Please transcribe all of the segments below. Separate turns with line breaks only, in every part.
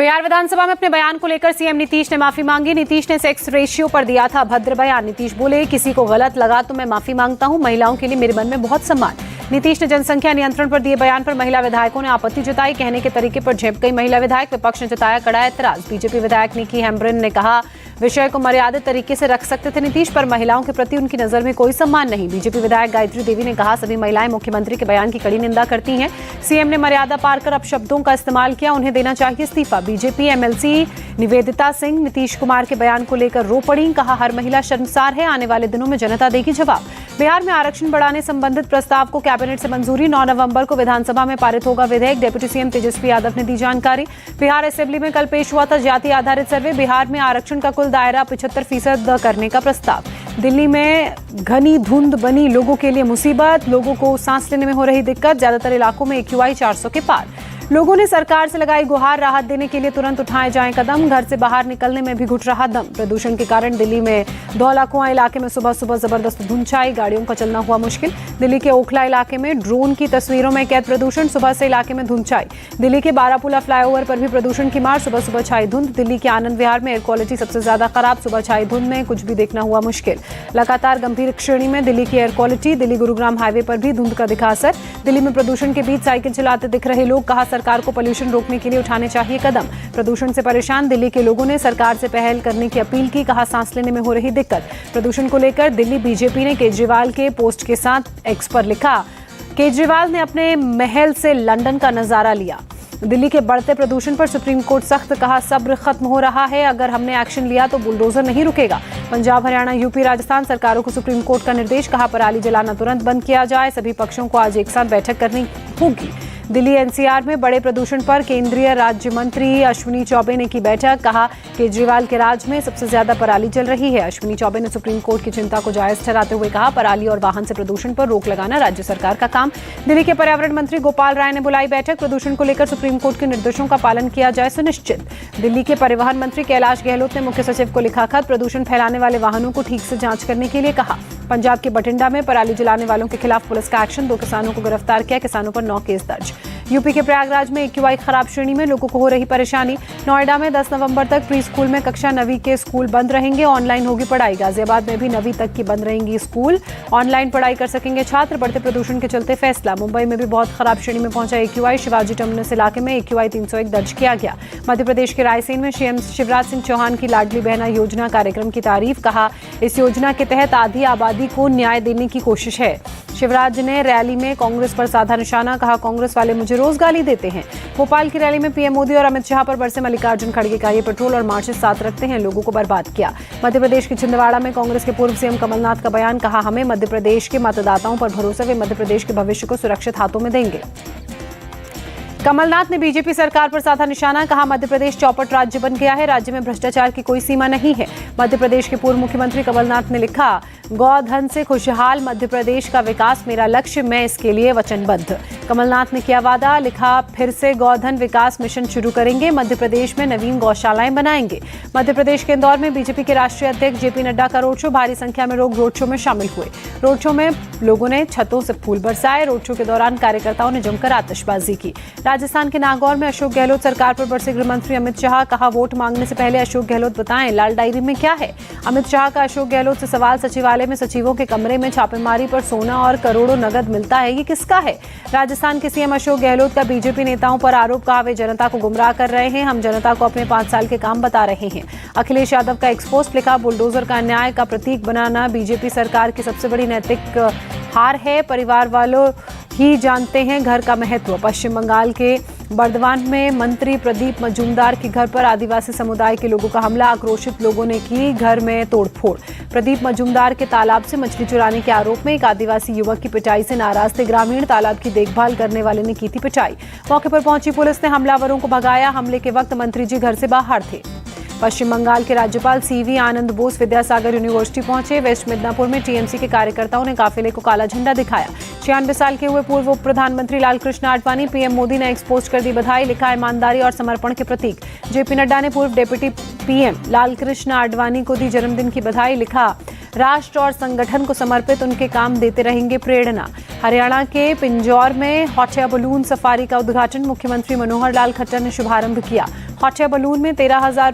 बिहार विधानसभा में अपने बयान को लेकर सीएम नीतीश ने माफी मांगी। नीतीश ने सेक्स रेशियो पर दिया था भद्र बयान। नीतीश बोले, किसी को गलत लगा तो मैं माफी मांगता हूं, महिलाओं के लिए मेरे मन में बहुत सम्मान। नीतीश ने जनसंख्या नियंत्रण पर दिए बयान पर महिला विधायकों ने आपत्ति जताई। कहने के तरीके पर झेप गई महिला विधायक। विपक्ष ने जताया कड़ा एतराज। बीजेपी विधायक निकी हेम्ब्रिन ने कहा, विषय को मर्यादित तरीके से रख सकते थे नीतीश, पर महिलाओं के प्रति उनकी नजर में कोई सम्मान नहीं। बीजेपी विधायक गायत्री देवी ने कहा, सभी महिलाएं मुख्यमंत्री के बयान की कड़ी निंदा करती हैं। सीएम ने मर्यादा पार कर अपशब्दों का इस्तेमाल किया, उन्हें देना चाहिए इस्तीफा। बीजेपी एमएलसी निवेदिता सिंह नीतीश कुमार के बयान को लेकर रो पड़ी। कहा, हर महिला शर्मसार है, आने वाले दिनों में जनता देगी जवाब। बिहार में आरक्षण बढ़ाने संबंधित प्रस्ताव को कैबिनेट से मंजूरी। 9 नवंबर को विधानसभा में पारित होगा विधेयक। डिप्टी सीएम तेजस्वी यादव ने दी जानकारी। बिहार असेंबली में कल पेश हुआ था जाति आधारित सर्वे। बिहार में आरक्षण का कुल दायरा 75% करने का प्रस्ताव। दिल्ली में घनी धुंध बनी लोगों के लिए मुसीबत। लोगों को सांस लेने में हो रही दिक्कत। ज्यादातर इलाकों में AQI 400 के पार। लोगों ने सरकार से लगाई गुहार, राहत देने के लिए तुरंत उठाए जाएं कदम। घर से बाहर निकलने में भी घुट रहा दम। प्रदूषण के कारण दिल्ली में धौला कुआं इलाके में सुबह सुबह जबरदस्त धुंध छाई, गाड़ियों का चलना हुआ मुश्किल। दिल्ली के ओखला इलाके में ड्रोन की तस्वीरों में कैद प्रदूषण। सुबह से इलाके में धुंध छाई। दिल्ली के बारापुला फ्लाईओवर पर भी प्रदूषण की मार। सुबह सुबह छाई धुंध। दिल्ली के आनंद विहार में एयर क्वालिटी सबसे ज्यादा खराब। सुबह छाई धुंध में कुछ भी देखना हुआ मुश्किल। लगातार गंभीर श्रेणी में दिल्ली की air quality. Delhi Gurugram highway पर भी धुंध का दिखा असर। दिल्ली में प्रदूषण के बीच साइकिल चलाते दिख रहे लोग। कहा, सरकार को पोल्यूशन रोकने के लिए उठाने चाहिए कदम। प्रदूषण से परेशान दिल्ली के लोगों ने सरकार से पहल करने की अपील की। कहा, सांस लेने में हो रही दिक्कत। प्रदूषण को लेकर दिल्ली बीजेपी ने केजरीवाल के पोस्ट के साथ एक्स पर लिखा, केजरीवाल ने अपने महल से लंदन का नजारा लिया। दिल्ली के बढ़ते प्रदूषण पर सुप्रीम कोर्ट सख्त। कहा, सब्र खत्म हो रहा है, अगर हमने एक्शन लिया तो बुलडोजर नहीं रुकेगा। पंजाब, हरियाणा, यूपी, राजस्थान सरकारों को सुप्रीम कोर्ट का निर्देश। कहा, पराली जलाना तुरंत बंद किया जाए। सभी पक्षों को आज एक साथ बैठक करनी होगी। दिल्ली एनसीआर में बड़े प्रदूषण पर केंद्रीय राज्य मंत्री अश्विनी चौबे ने की बैठक। कहा, केजरीवाल के राज में सबसे ज्यादा पराली जल रही है। अश्विनी चौबे ने सुप्रीम कोर्ट की चिंता को जायज ठहराते हुए कहा, पराली और वाहन से प्रदूषण पर रोक लगाना राज्य सरकार का काम। दिल्ली के पर्यावरण मंत्री गोपाल राय ने बुलाई बैठक। प्रदूषण को लेकर सुप्रीम कोर्ट के निर्देशों का पालन किया जाए सुनिश्चित। दिल्ली के परिवहन मंत्री कैलाश गहलोत ने मुख्य सचिव को लिखा खत। प्रदूषण फैलाने वाले वाहनों को ठीक से जांच करने के लिए कहा। पंजाब के बठिंडा में पराली जलाने वालों के खिलाफ पुलिस का एक्शन। 2 किसानों को गिरफ्तार किया। किसानों पर 9 केस दर्ज। यूपी के प्रयागराज में AQI खराब श्रेणी में लोगों को हो रही परेशानी। नोएडा में 10 नवंबर तक प्री स्कूल में कक्षा 9वीं के स्कूल बंद रहेंगे। ऑनलाइन होगी पढ़ाई। गाजियाबाद में भी 9वीं तक की बंद रहेंगी स्कूल। ऑनलाइन पढ़ाई कर सकेंगे छात्र। बढ़ते प्रदूषण के चलते फैसला। मुंबई में भी बहुत खराब श्रेणी में पहुंचा AQI। शिवाजी टर्मिनस इलाके में AQI 301 दर्ज किया गया। मध्य प्रदेश के रायसेन में सीएम शिवराज सिंह चौहान की लाडली बहना योजना कार्यक्रम की तारीफ। कहा, इस योजना के तहत आधी आबादी को न्याय देने की कोशिश है। शिवराज ने रैली में कांग्रेस पर साधा निशाना। कहा, कांग्रेस वाले मुझे रोज गाली देते हैं। भोपाल की रैली में पीएम मोदी और अमित शाह पर बरसे मल्लिकार्जुन खड़गे का ये पेट्रोल और मार्चेस साथ रखते हैं, लोगों को बर्बाद किया। मध्य प्रदेश के छिंदवाड़ा में कांग्रेस के पूर्व सीएम कमलनाथ का बयान। कहा, हमें मध्य प्रदेश के मतदाताओं पर भरोसा, वे मध्य प्रदेश के भविष्य को सुरक्षित हाथों में देंगे। कमलनाथ ने बीजेपी सरकार पर साधा निशाना। कहा, मध्य प्रदेश चौपट राज्य बन गया है, राज्य में भ्रष्टाचार की कोई सीमा नहीं है। मध्य प्रदेश के पूर्व मुख्यमंत्री कमलनाथ ने लिखा, गौधन से खुशहाल मध्य प्रदेश का विकास मेरा लक्ष्य, मैं इसके लिए वचनबद्ध। कमलनाथ ने किया वादा। लिखा, फिर से गौधन विकास मिशन शुरू करेंगे। मध्य प्रदेश में नवीन गौशालाएं बनाएंगे। मध्य प्रदेश के इंदौर में बीजेपी के राष्ट्रीय अध्यक्ष JP नड्डा का रोड शो। भारी संख्या में लोग रोड शो में शामिल हुए। रोड शो में लोगों ने छतों से फूल बरसाए। रोड शो के दौरान कार्यकर्ताओं ने जमकर आतिशबाजी की। राजस्थान के नागौर में अशोक गहलोत सरकार पर बरसे गृह मंत्री अमित शाह। कहा, वोट मांगने से पहले अशोक गहलोत बताएं लाल डायरी में क्या है। अमित शाह का अशोक गहलोत से सवाल। सचिवालय में सचिवों के कमरे में छापेमारी पर सोना और करोड़ों नगद मिलता है, ये किसका है। राजस्थान के सीएम अशोक गहलोत का बीजेपी नेताओं पर आरोप। कहा, वे जनता को गुमराह कर रहे हैं, हम जनता को अपने 5 साल के काम बता रहे हैं। अखिलेश यादव का एक्सपोस्ट। लिखा, बुलडोजर का अन्याय का प्रतीक बनाना बीजेपी सरकार की सबसे बड़ी नैतिक हार है। परिवार वालों ही जानते हैं घर का महत्व। पश्चिम बंगाल के बर्दवान में मंत्री प्रदीप मजूमदार के घर पर आदिवासी समुदाय के लोगों का हमला। आक्रोशित लोगों ने की घर में तोड़फोड़। प्रदीप मजूमदार के तालाब से मछली चुराने के आरोप में एक आदिवासी युवक की पिटाई से नाराज थे ग्रामीण। तालाब की देखभाल करने वाले ने की थी पिटाई। मौके पर पहुंची पुलिस ने हमलावरों को भगाया। हमले के वक्त मंत्री जी घर से बाहर थे। पश्चिम बंगाल के राज्यपाल CV आनंद बोस विद्यासागर यूनिवर्सिटी पहुंचे। वेस्ट मिदनापुर में TMC के कार्यकर्ताओं ने काफिले को काला झंडा दिखाया। 96 साल के हुए पूर्व उप प्रधानमंत्री लालकृष्ण आडवाणी। पीएम मोदी ने एक्सपोज कर दी बधाई। लिखा, ईमानदारी और समर्पण के प्रतीक। JP नड्डा ने पूर्व डेप्यूटी PM लालकृष्ण आडवाणी को दी जन्मदिन की बधाई। लिखा, राष्ट्र और संगठन को समर्पित उनके काम देते रहेंगे प्रेरणा। हरियाणा के पिंजौर में हॉट एयर बलून सफारी का उद्घाटन मुख्यमंत्री मनोहर लाल खट्टर ने शुभारंभ किया। हॉट एयर बलून में 13,000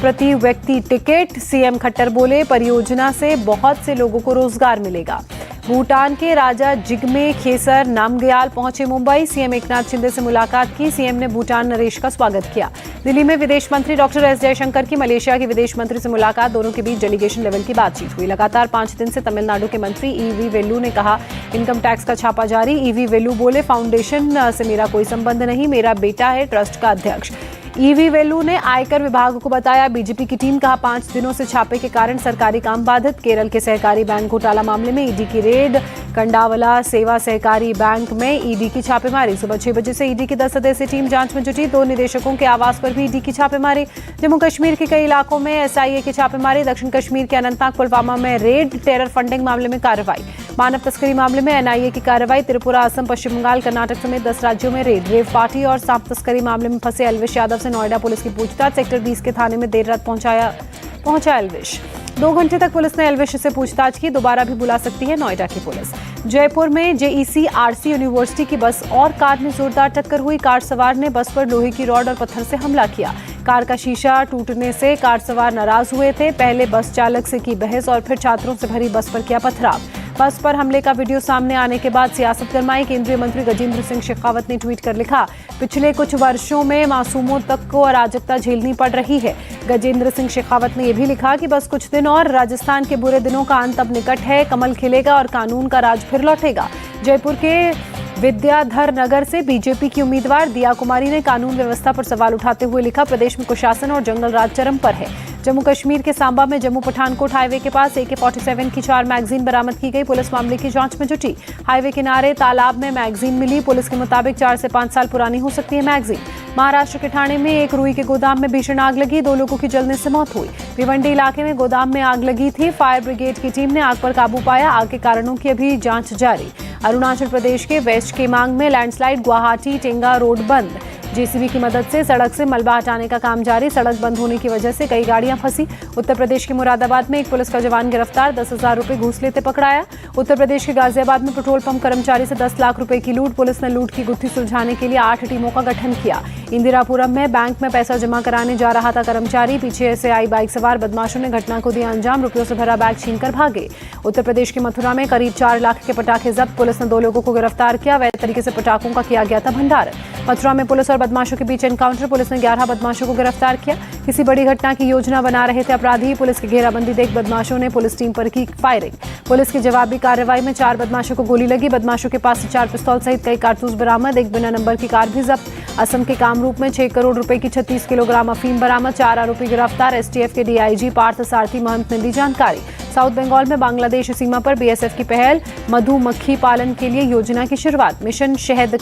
प्रति व्यक्ति टिकट। सीएम खट्टर बोले परियोजना से बहुत से लोगों को रोजगार मिलेगा। भूटान के राजा जिग्मे खेसर नामग्याल पहुंचे मुंबई। सीएम एकनाथ शिंदे से मुलाकात की। सीएम ने भूटान नरेश का स्वागत किया। दिल्ली में विदेश मंत्री डॉक्टर एस जयशंकर की मलेशिया के विदेश मंत्री से मुलाकात। दोनों के बीच डेलीगेशन लेवल की बातचीत हुई। लगातार 5 दिन से तमिलनाडु के मंत्री ईवी वेल्लू ने कहा इनकम टैक्स का छापा जारी। ईवी वेल्लू बोले फाउंडेशन से मेरा कोई संबंध नहीं, मेरा बेटा है ट्रस्ट का अध्यक्ष। ईवी वेल्लू ने आयकर विभाग को बताया बीजेपी की टीम। कहा 5 दिनों से छापे के कारण सरकारी काम बाधित। केरल के सहकारी बैंक घोटाला मामले में ईडी की रेड। कंडावला सेवा सहकारी बैंक में ईडी की छापेमारी। सुबह 6 बजे से ईडी की 10 सदस्यीय टीम जांच में जुटी। 2 निदेशकों के आवास पर भी ईडी की छापेमारी। जम्मू कश्मीर के कई इलाकों में एसआईए की छापेमारी। दक्षिण कश्मीर के अनंतनाग पुलवामा में रेड। टेरर फंडिंग मामले में कार्रवाई। मानव तस्करी मामले में एनआईए की कार्रवाई। त्रिपुरा, असम, पश्चिम बंगाल, कर्नाटक समेत 10 राज्यों में रेड। रेव पार्टी और सांप तस्करी मामले में फंसे एल्विश यादव से नोएडा पुलिस की पूछताछ। सेक्टर 20 के थाने में देर रात पहुंचा एल्विश। 2 घंटे तक पुलिस ने एल्विश से पूछताछ की। दोबारा भी बुला सकती है नोएडा की पुलिस। जयपुर में जेईसी आरसी यूनिवर्सिटी की बस और कार में जोरदार टक्कर हुई। कार सवार ने बस पर लोहे की रॉड और पत्थर से हमला किया। कार का शीशा टूटने से कार सवार नाराज हुए थे। पहले बस चालक से की बहस और फिर छात्रों से भरी बस पर किया पथराव। बस पर हमले का वीडियो सामने आने के बाद सियासत गरमाई। केंद्रीय मंत्री गजेंद्र सिंह शेखावत ने ट्वीट कर लिखा पिछले कुछ वर्षों में मासूमों तक को अराजकता झेलनी पड़ रही है। गजेंद्र सिंह शेखावत ने यह भी लिखा कि बस कुछ दिन और, राजस्थान के बुरे दिनों का अंत अब निकट है। कमल खिलेगा और कानून का राज फिर लौटेगा। जयपुर के विद्याधर नगर से बीजेपी की उम्मीदवार दिया कुमारी ने कानून व्यवस्था पर सवाल उठाते हुए लिखा प्रदेश में कुशासन और जंगल राज चरम पर है। जम्मू कश्मीर के सांबा में जम्मू पठानकोट हाईवे के पास AK-47 की 4 मैगजीन बरामद की गई। पुलिस मामले की जांच में जुटी। हाईवे किनारे तालाब में मैगजीन मिली। पुलिस के मुताबिक 4 से 5 साल पुरानी हो सकती है मैगजीन। महाराष्ट्र के ठाणे में एक रुई के गोदाम में भीषण आग लगी। 2 लोगों की जलने से मौत हुई। भिवंडी इलाके में गोदाम में आग लगी थी। फायर ब्रिगेड की टीम ने आग पर काबू पाया। आग के कारणों की अभी जांच जारी। अरुणाचल प्रदेश के वेस्ट केमांग में लैंडस्लाइड। गुवाहाटी टेंगा रोड बंद। जेसीबी की मदद से सड़क से मलबा हटाने का काम जारी। सड़क बंद होने की वजह से कई गाड़ियां फंसी। उत्तर प्रदेश के मुरादाबाद में एक पुलिस का जवान गिरफ्तार। 10,000 रुपए घूस लेते पकड़ाया। उत्तर प्रदेश के गाजियाबाद में पेट्रोल पंप कर्मचारी से 10 लाख रुपए की लूट। पुलिस ने लूट की गुत्थी सुलझाने के लिए 8 टीमों का गठन किया। इंदिरापुरम में बैंक में पैसा जमा कराने जा रहा था कर्मचारी। पीछे से आई बाइक सवार बदमाशों ने घटना को दिया अंजाम। रुपयों से भरा बैग छीनकर भागे। उत्तर प्रदेश के मथुरा में करीब 4 लाख के पटाखे जब्त। पुलिस ने 2 लोगों को गिरफ्तार किया। वैध तरीके से पटाखों का किया गया था भंडारण। मथुरा में पुलिस और बदमाशों के बीच एनकाउंटर। पुलिस ने 11 बदमाशों को गिरफ्तार किया। किसी बड़ी घटना की योजना बना रहे थे अपराधी। पुलिस की घेराबंदी देख बदमाशों ने पुलिस टीम पर की फायरिंग। पुलिस की जवाबी कार्रवाई में 4 बदमाशों को गोली लगी। बदमाशों के पास से 4 पिस्तौल सहित कई कारतूस बरामद। एक बिना नंबर की कार भी जब्त। असम के कामरूप में 6 करोड़ रुपए की 36 किलोग्राम अफीम बरामद। 4 आरोपी गिरफ्तार। एसटीएफ के डीआईजी पार्थ सारथी महंत ने दी जानकारी। साउथ बंगाल में बांग्लादेश सीमा पर बीएसएफ की पहल। मधुमक्खी पालन के लिए योजना की शुरुआत। मिशन शहद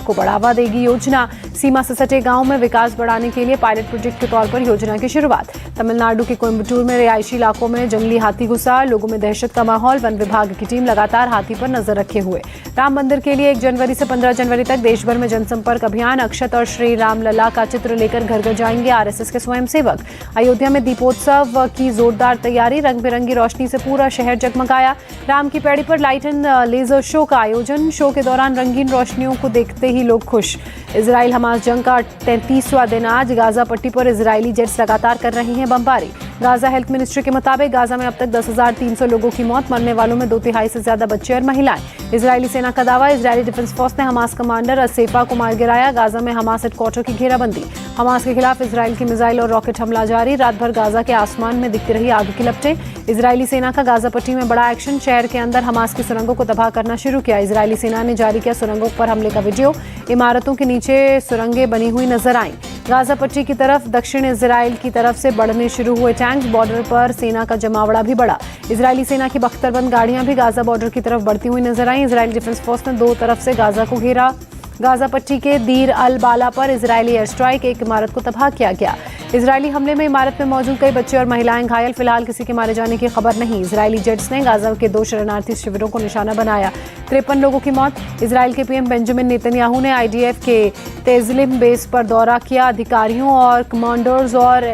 को बढ़ावा देगी योजना। सीमा से सटे गांव में विकास बढ़ाने के लिए पायलट प्रोजेक्ट के तौर पर योजना की शुरुआत। तमिलनाडु के कोयम्बटूर में रिहायशी इलाकों में जंगली हाथी घुसा। लोगों में दहशत का माहौल। वन विभाग की टीम लगातार हाथी पर नजर रखे हुए। राम मंदिर के लिए 1 जनवरी से 15 जनवरी तक देश भर में जनसंपर्क अभियान। अक्षत और श्री राम लला का चित्र लेकर घर घर जाएंगे आरएसएस के स्वयंसेवक। अयोध्या में दीपोत्सव की जोरदार तैयारी। रंग बिरंगी रोशनी से पूरा शहर जगमगाया। राम की पैड़ी पर लाइट एंड लेजर शो का आयोजन। शो के दौरान रंगीन रोशनियों को देखते ही लोग खुश। इजराइल हमास जंग का 33वां दिन आज। गाजा पट्टी पर इजरायली जेट्स लगातार कर रही हैं बमबारी। गाजा हेल्थ मिनिस्ट्री के मुताबिक गाजा में अब तक 10,300 लोगों की मौत। मरने वालों में 2/3 से ज्यादा बच्चे और महिलाएं। इजरायली सेना का दावा। इजरायली डिफेंस फोर्स ने हमास कमांडर असेफा को मार गिराया। गाजा में हमास हेडक्वार्टर की घेराबंदी। हमास के खिलाफ इजराइल की मिसाइल और रॉकेट हमला जारी। रात भर गाजा के आसमान में दिखती रही आग की लपटें। इजरायली सेना का गाजा पट्टी में बड़ा एक्शन। शहर के अंदर हमास की सुरंगों को तबाह करना शुरू किया। इजरायली सेना ने जारी किया सुरंगों पर हमले का वीडियो। इमारतों के नीचे सुरंगें बनी हुई नजर आईं। गाजा पट्टी की तरफ दक्षिण इजराइल की तरफ से बढ़ने शुरू हुए टैंक्स। बॉर्डर पर सेना का जमावड़ा भी बढ़ा। इजरायली सेना की बख्तरबंद गाड़ियां भी गाजा बॉर्डर की तरफ बढ़ती हुई नजर आईं। इजरायली डिफेंस फोर्स ने 2 तरफ से गाजा को घेरा। गाजा पट्टी के दीर अल बाला पर इजरायली एयर स्ट्राइक। एक इमारत को तबाह किया गया। इजरायली हमले में इमारत में मौजूद कई बच्चे और महिलाएं घायल। फिलहाल किसी के मारे जाने की खबर नहीं। इजरायली जेट्स ने गाजा के 2 शरणार्थी शिविरों को निशाना बनाया। 53 लोगों की मौत। इजराइल के पीएम बेंजामिन नेतन्याहू ने आईडीएफ के तेजलिम बेस पर दौरा किया। अधिकारियों और कमांडर्स और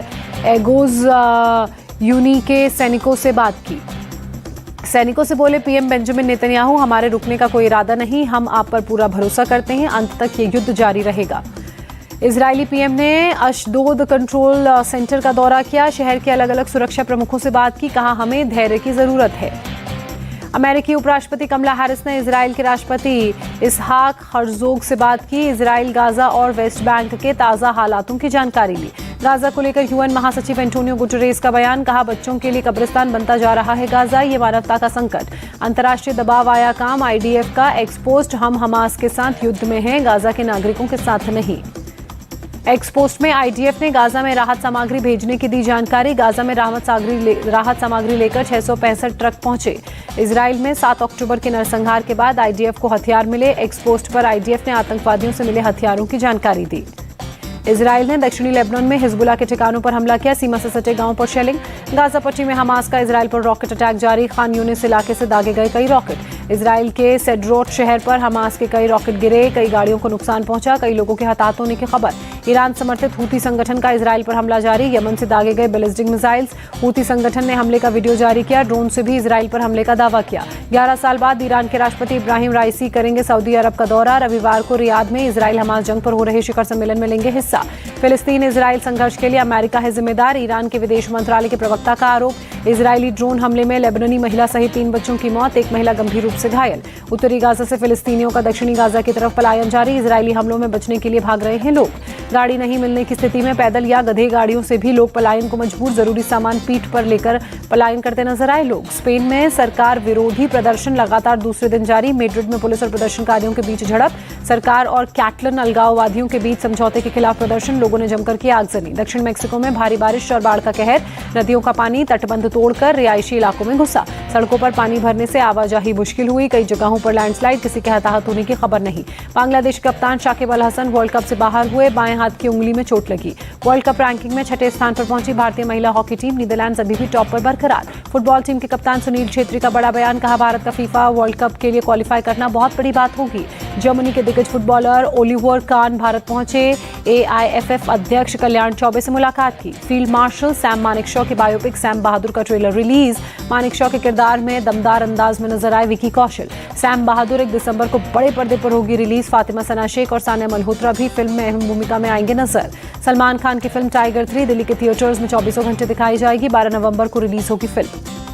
एगोज यूनी के सैनिकों से बात की। सैनिकों से बोले पीएम बेंजामिन नेतन्याहू, हमारे रुकने का कोई इरादा नहीं। हम आप पर पूरा भरोसा करते हैं। अंत तक ये युद्ध जारी रहेगा। इजरायली पीएम ने अशदोद कंट्रोल सेंटर का दौरा किया। शहर के अलग अलग सुरक्षा प्रमुखों से बात की। कहा, हमें धैर्य की जरूरत है। अमेरिकी उपराष्ट्रपति कमला हैरिस ने इजराइल के राष्ट्रपति इसहाक हर्जोग से बात की। इजराइल गाजा और वेस्ट बैंक के ताज़ा हालातों की जानकारी ली। गाजा को लेकर यूएन महासचिव एंटोनियो गुटेरेस का बयान। कहा, बच्चों के लिए कब्रिस्तान बनता जा रहा है गाजा, ये मानवता का संकट। अंतर्राष्ट्रीय दबाव आया काम। आईडीएफ का एक्सपोस्ट, हम हमास के साथ युद्ध में हैं, गाजा के नागरिकों के साथ नहीं। एक्सपोस्ट में आईडीएफ ने गाजा में राहत सामग्री भेजने की दी जानकारी। गाजा में राहत सामग्री लेकर 665 ट्रक पहुंचे। इजराइल में 7 अक्टूबर के नरसंहार के बाद आईडीएफ को हथियार मिले। एक्सपोस्ट पर आईडीएफ ने आतंकवादियों से मिले हथियारों की जानकारी दी। इजराइल ने दक्षिणी लेबनान में हिजबुल्लाह के ठिकानों पर हमला किया। सीमा से सटे गांवों पर शेलिंग। गाजा पट्टी में हमास का इजराइल पर रॉकेट अटैक जारी। खान यूनिस इलाके से दागे गए कई रॉकेट। इजराइल के सेड्रोट शहर पर हमास के कई रॉकेट गिरे। कई गाड़ियों को नुकसान पहुंचा। कई लोगों के हताहत होने की खबर। ईरान समर्थित हूती संगठन का इजराइल पर हमला जारी। यमन से दागे गए बैलिस्टिक मिसाइल्स। हूती संगठन ने हमले का वीडियो जारी किया। ड्रोन से भी इजराइल पर हमले का दावा किया। 11 साल बाद ईरान के राष्ट्रपति इब्राहिम राइसी करेंगे सऊदी अरब का दौरा। रविवार को रियाद में इजराइल हमास जंग पर हो रहे शिखर सम्मेलन में लेंगे हिस्सा। फिलिस्तीन इजराइल संघर्ष के लिए अमेरिका है जिम्मेदार। ईरान के विदेश मंत्रालय के प्रवक्ता का आरोप। इजरायली ड्रोन हमले में लेबनानी महिला सहित 3 बच्चों की मौत। एक महिला गंभीर रूप से घायल। उत्तरी गाजा से फिलिस्तीनियों का दक्षिणी गाजा की तरफ पलायन जारी। इजरायली हमलों में बचने के लिए भाग रहे हैं लोग। गाड़ी नहीं मिलने की स्थिति में पैदल या गधे गाड़ियों से भी लोग पलायन को मजबूर। जरूरी सामान पीठ पर लेकर पलायन करते नजर आए लोग। स्पेन में सरकार विरोधी प्रदर्शन लगातार दूसरे दिन जारी। मैड्रिड में पुलिस और प्रदर्शनकारियों के बीच झड़प। सरकार और कैटलन अलगाववादियों के बीच समझौते के खिलाफ प्रदर्शन। लोगों ने जमकर की आगजनी। दक्षिण मैक्सिको में भारी बारिश और बाढ़ का कहर। नदियों का पानी तटबंध तोड़कर रिहायशी इलाकों में घुसा। सड़कों पर पानी भरने से आवाजाही मुश्किल हुई। कई जगहों पर लैंडस्लाइड। किसी के हताहत होने की खबर नहीं। बांग्लादेश के कप्तान शाकिब अल हसन वर्ल्ड कप से बाहर हुए। बाएं हाथ की उंगली में चोट लगी। वर्ल्ड कप रैंकिंग में 6ठे स्थान पर पहुंची भारतीय महिला हॉकी टीम। नीदरलैंड्स अभी भी टॉप पर बरकरार। फुटबॉल टीम के कप्तान सुनील छेत्री का बड़ा बयान। कहा, भारत का फीफा वर्ल्ड कप के लिए क्वालिफाई करना बहुत बड़ी बात होगी। जर्मनी के दिग्गज फुटबॉलर ओलिवर कान भारत पहुंचे। एआईएफएफ अध्यक्ष कल्याण चौबे से मुलाकात की। फील्ड मार्शल सैम मानेकशॉ के बायोपिक सैम बहादुर का ट्रेलर रिलीज। मानेकशॉ के किरदार में दमदार अंदाज में नजर आए विकी कौशल। सैम बहादुर 1 दिसंबर को बड़े पर्दे पर होगी रिलीज। फातिमा सना शेख और सानिया मल्होत्रा भी फिल्म में अहम भूमिका में आएंगे नजर। सलमान खान की फिल्म टाइगर 3 दिल्ली के थिएटर्स में 24 घंटे दिखाई जाएगी। 12 नवंबर को रिलीज होगी फिल्म।